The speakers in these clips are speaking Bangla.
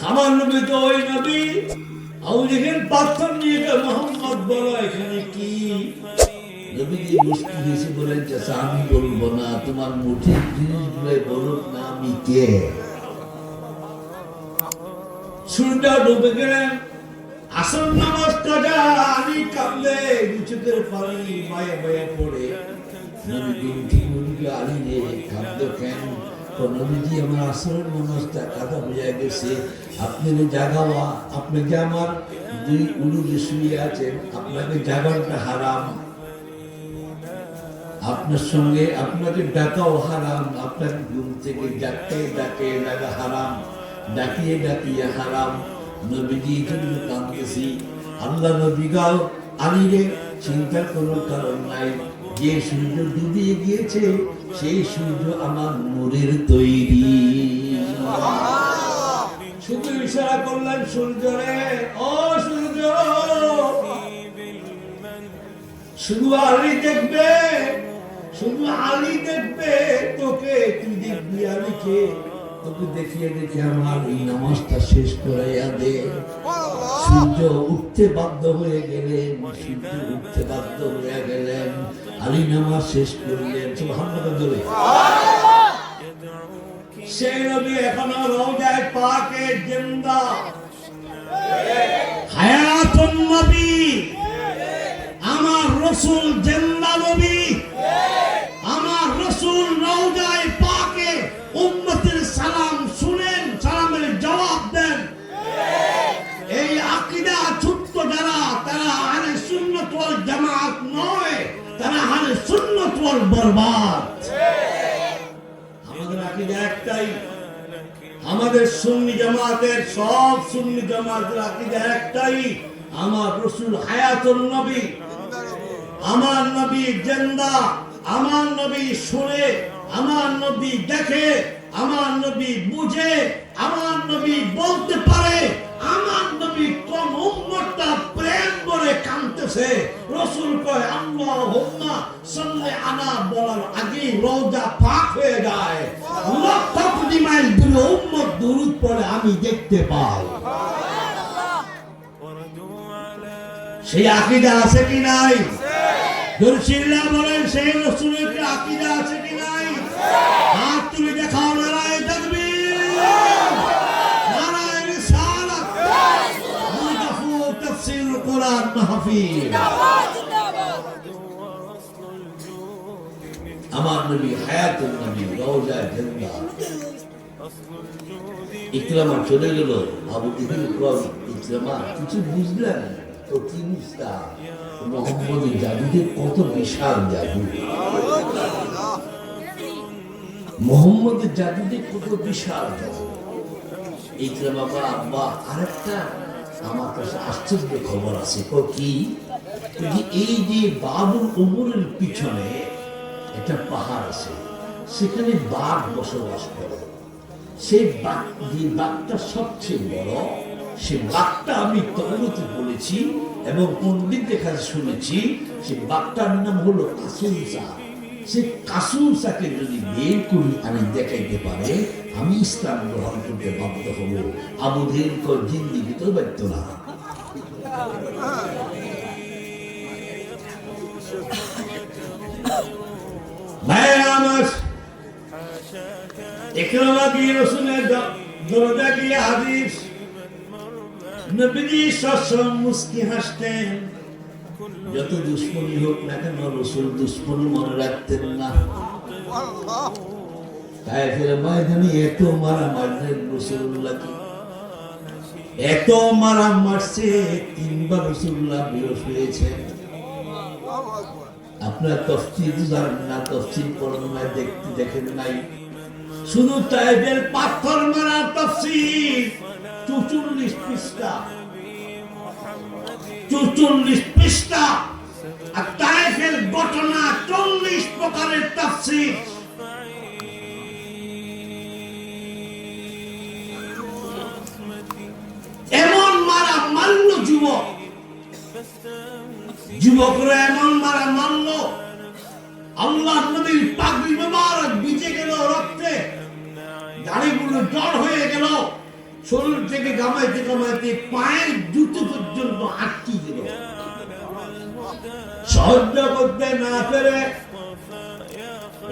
আমার নবী তো ওই নবী। আবু জেহেল পাথর নিয়ে মোহাম্মদ বলো এখানে কি? নবীজি মুস্কি হেসে বলেন, চাচা আমি বলবো না, তোমার মুঠির জিনিসগুলো বলুক না আমি কে। সূর্য ডুবে গেলেন, আসল নামাজ কাজা আলী কাঁদলে চোখের পানি মায়ে মায়ে পড়ে। নবীজি উঠে বলল, আলী রে কাঁদো কেন? নবীজি আমার আসরের নামাজটা কাঁদা হয়ে গেছে, আপনি জাগাওয়া, আপনি যে আমার দুই উলুকে শুয়ে আছেন, আপনাকে জাগানোটা হারাম, আপনার সঙ্গে আপনাকে ডাকাও হারাম, আপনার ঘুম থেকে ডাকে ডাকা হারাম, ডাকিয়ে ডাকিয়ে হারাম। নবীজি জন্য কাঁদতেছি। আল্লাহ নবী গাও, আলী রে চিন্তার কোনো কারণ নাই, যে সূর্য ডুবিয়ে গিয়েছে সেই সূর্য আমার নূরের তৈরি। শুধু ইশারা করলেন, সূর্য রে, ও সূর্য, শুধু আলী দেখবে, শুধু আলী দেখবে তোকে, তুই দেখবি আলীকে, তোকে দেখিয়ে দেখে আমার এই নামাজটা শেষ করাইয়া দে। সূর্য উঠতে বাধ্য হয়ে গেলেন, সূর্য উঠতে বাধ্য হয়ে গেলেন, আলী নামাজ শেষ করলেন। সুবহানাল্লাহ বলে সেই নবী এখনো রওজায়ে পাকে জিন্দা, হায়াতুন নবী, আমার রাসূল জিন্দা নবী, আমার রাসূল রওজায়ে পাকে উম্মতের সালাম শুনেন, সালামের জবাব দেন। এই আকীদা ছোট্ট যারা, তারা আহলে সুন্নাত ওয়াল জামাত নয়, তারা আহলে সুন্নাত ওয়াল বরবাদ। আমাদের আকীদা একটাই, আমাদের সুন্নি জামাতের, সব সুন্নি জামাতের আকীদা একটাই, আমার রাসূল হায়াতুন নবী, আমার নবী জিন্দা, আমার নবী শুনে, আমার নবী দেখে, আমার নবী বুঝে, আমার নবী বলতে পারে, আমার নবী কোন উম্মতটা প্রেম করে কাঁদতেছে, রাসূল কয় আল্লাহুম্মা সাল্লি আলা বলার আগে রওজা পাক হয়ে যায়, লক্ষ কোটি মাইল দূরে উম্মত দুরূদ পড়ে আমি দেখতে পাই। সেই আকীদা আছে কি নাই? দরশিল্লাহ বলেন, সেই রাসূলের কি আকীদা আছে কি নাই? হাত তুলে দেখাও, নারায়ে তাকবীর, নারায়ে রিসালাত, মুদাফু তাফসীর কোরআন মাহফিল। আমার নবী হায়াতুন নবী, রওজা জিন্দা। ইকরামা চলে গেল, আবু জেহেল কয়, ইকরামা কিছু বুঝলেন তো? কি বুঝতা? মুহাম্মদের জাদুতে কত বিশাল জাদু, মুহাম্মদের জাদুতে কত বিশাল জাদু। ইকরামা বা আব্বা, আরেকটা আমার কাছে আশ্চর্য খবর আছে। কি? এই যে বাবুল উমরের পিছনে একটা পাহাড় আছে, সেখানে বাঘ বসবাস করে। সেই বাঘ, যে বাঘটা সবচেয়ে বড়, সে বাঘটা আমি তওরাতে বলেছি এবং পণ্ডিতদের কাছে শুনেছি, সে বাঘটার নাম হলো কাসুসা। সে কাসুসাকে যদি বের করি আমি দেখাইতে পারে, আমি ইসলাম গ্রহণ করতে বাধ্য হব। আবু জেহেল কয়, জিন্দেগিতেও ব্যর্থ না। ভাইরা আমার, ইকরামা গিয়ে রাসূলের দরজা গিয়ে হাজির। নবীজি সবসময় মুস্কি হাসতেন, যত দুশ্মনী হোক না কেন রাসূল দুশ্মনী মনে রাখতেন না। তায়েফের ময়দানে এত মারা মারলেন রাসূলুল্লাহকে, এত মারা মারছে, 3 বার রাসূলুল্লাহ বেহুশ হয়েছেন। আপনার তাফসীর জানেন না, তাফসীর পড়েন না, দেখেন নাই। শুধু তায়েফের পাথর মারা তাফসীর 44 পৃষ্ঠা, 44 পৃষ্ঠা। আর তায়েফের ঘটনা 40 প্রকারের তাফসীর। এমন মারা মারল যুবক, যুবকরা এমন মারা মারল, আল্লাহ নবীর পাগড়ি মোবারক ভিজে গেল রক্তে, দাড়িগুলো জড় হয়ে গেল, শরীর থেকে গামাইতে গামাইতে পায়ের জুতো পর্যন্ত আটকে গেল। সহ্য করতে না পেরে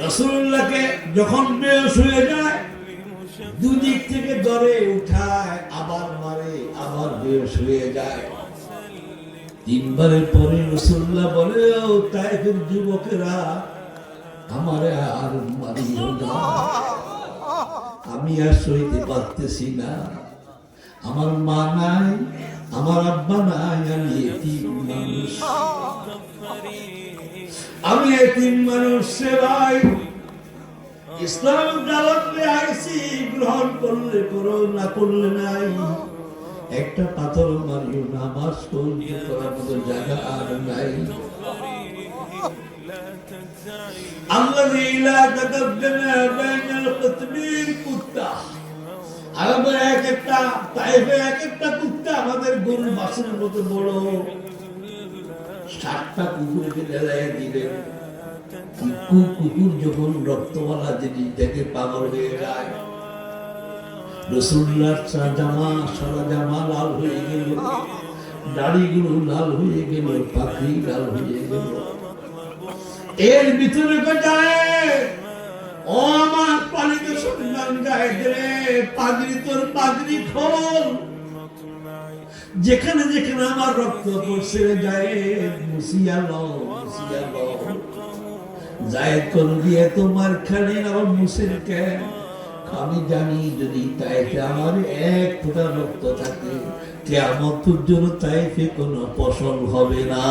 রাসূলুল্লাহকে যখন বেহুশ হয়ে যায়, দুদিক থেকে ধরে উঠায়, আবার মারে, আবার বেহুশ হয়ে যায়। তিনবারের পরে রাসূলুল্লাহ বলে, ও তায়েফের যুবকেরা, আমারে আর মারিও না, আমি আর সইতে পারতেছি না। আমার মা নাই, আমার আব্বা নাই, আমি এতিম মানুষ, আমি এতিম মানুষ। ভাই, ইসলাম দাওয়াত নিয়ে আইছি, গ্রহণ করলে করো, না করলে নাই। একটা পাথর মারিও না, আমার সহ্য করার মতো জায়গা আর নাই। الذي لا تقدم بين القطبين কুত্তা। আরবে এক একটা, তাইফে এক একটা কুত্তা আমাদের গরুর বাছুরের মতো বড়। 7টা কুকুরকে জ্বালাইয়া দিলেন। কুকুর যখন রক্তওয়ালা জিনিস দেখে পাগল হয়ে যায়। রাসূলুল্লাহর সারা জামা লাল হয়ে গেল, দাড়িগুলো লাল হয়ে গেল, পাখি লাল হয়ে গেল। এর ভিতরে যায়, ও আমার পালিত সন্তান গায়েদরে, পাগড়ি তোর পাগড়ি খোল। যেখানে যেখানে আমার রক্ত পড়ছে যায়, মুসিয়া লও, মুসিয়া লও। জায়েদ করবি তোমার খালি আমার মুসের কেন? আমি জানি যদি তাইফে আমার এক ফোঁটা রক্ত থাকে, কিয়ামত পর্যন্ত তাইফে কোনো ফসল হবে না।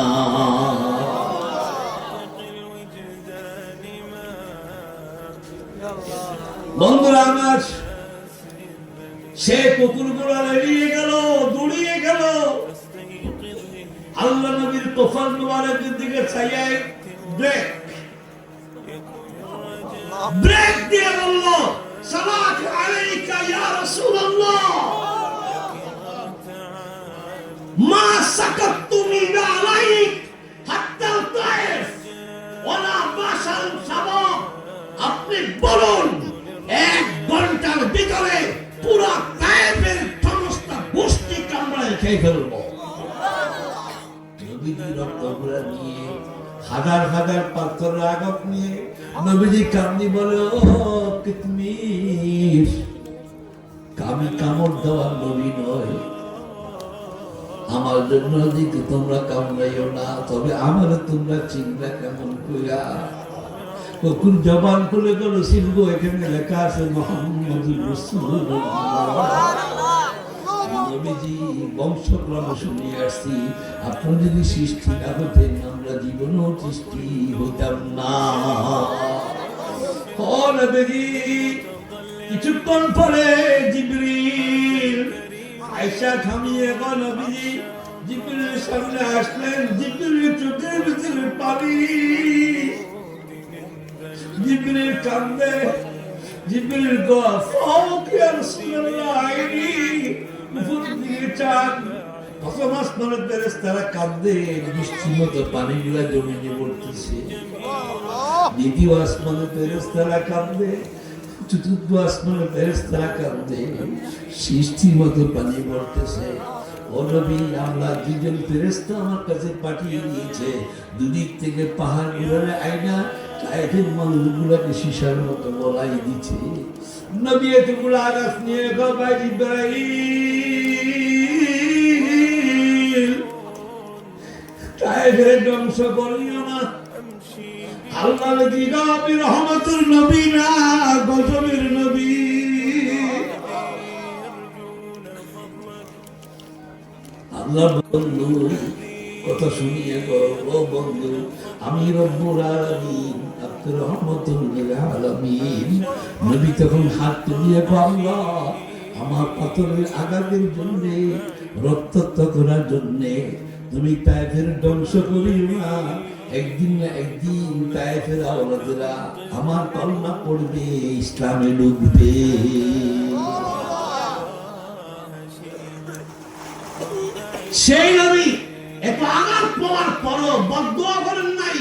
বন্ধুরা আমার, সে কুকুরগুলো এড়িয়ে গেল, দৌড়িয়ে গেল। আল্লাহ নবীর কফল মুবারকের দিকে চাইয়ে ব্রেক ব্রেক দিয়ে বলল, সালাত আলাইকা ইয়া রাসূলুল্লাহ, মা সাকাতু মিন আলাইক হাত্তা তাইফ ওয়ালা বাশাল শাবাব। আপনি বলুন, 1 ঘন্টার ভিতরে পুরো তায়েফের সমস্ত গোষ্ঠী কামড়ায় খেয়ে ফেলবো। নবীজি রক্তগুলো নিয়ে, হাজার হাজার পাথরের আঘাত নিয়ে নবীজি কান্দি বলে, ও কিতমির, আমি কামড় দেওয়ার নবী নয়, আমার জন্য দিকে তোমরা কামড়াইও না, তবে আমার তোমরা চিন্তা কেমন কইরা। কুকুর জবান খুলে গেল, শিলগো এখানে লেখা আছে মুহাম্মাদুর রাসূলুল্লাহ। নবীজি বংশক্রমে শুনিয়ে আসছি, আপনি যদি সৃষ্টি না হতেন, আমরা জীবনও সৃষ্টি হইতাম না। ও নবীজি, কিছুক্ষণ পরে জিবরিল আয়েশা থামিয়ে গো নবীজি জিবরিলের সামনে আসলেন। জিবরিলের চোখের ভিতরে পানি। জিবরিল কান্দে। জিবরিল গো ফাউক ইয়া রাসূলুল্লাহ, আইনি উপর দিকে চান। প্রথম আসমানের ফেরেশতারা কান্দে, বৃষ্টির মতো পানিগুলা জমিনে পড়তেছে। দ্বিতীয় আসমানের ফেরেশতারা কান্দে, চতুর্থ আসমানের ফেরেশতারা কান্দে, সৃষ্টির মতো পানি পড়তেছে। ও নবী, আল্লাহ 2জন ফেরেশতা আমার কাছে পাঠিয়ে দিয়েছে, দুদিক থেকে পাহাড় গুলোরে আয়না তায়েফের মানুষগুলোকে সীসার মতো বলাই দিচ্ছে। নবী এতগুলো আকাশ নিয়ে গবাই জিবরাইল, তায়েফের ধ্বংস করিও না। আল্লাহ নবী নবীর রহমতের নবী না, গজবের নবী। আল্লাহ বন্ধু কথা শুনিয়ে গো, ও বন্ধু, আমি রব্বুল আলামিন, আপনি রহমতুল লিল আলামিন। নবী তখন হাত তুলিয়ে গো, আল্লাহ আমার পাথরের আঘাতের জন্য, রক্তাক্ত করার জন্য তুমি তায়েফের ধ্বংস করিও না। একদিন না একদিন তায়েফের আওলাদেরা আমার কলমা পড়বে, ইসলামে ঢুকবে। সেই নবী এত আঘাত পাওয়ার পরও বদদুয়া করেন নাই।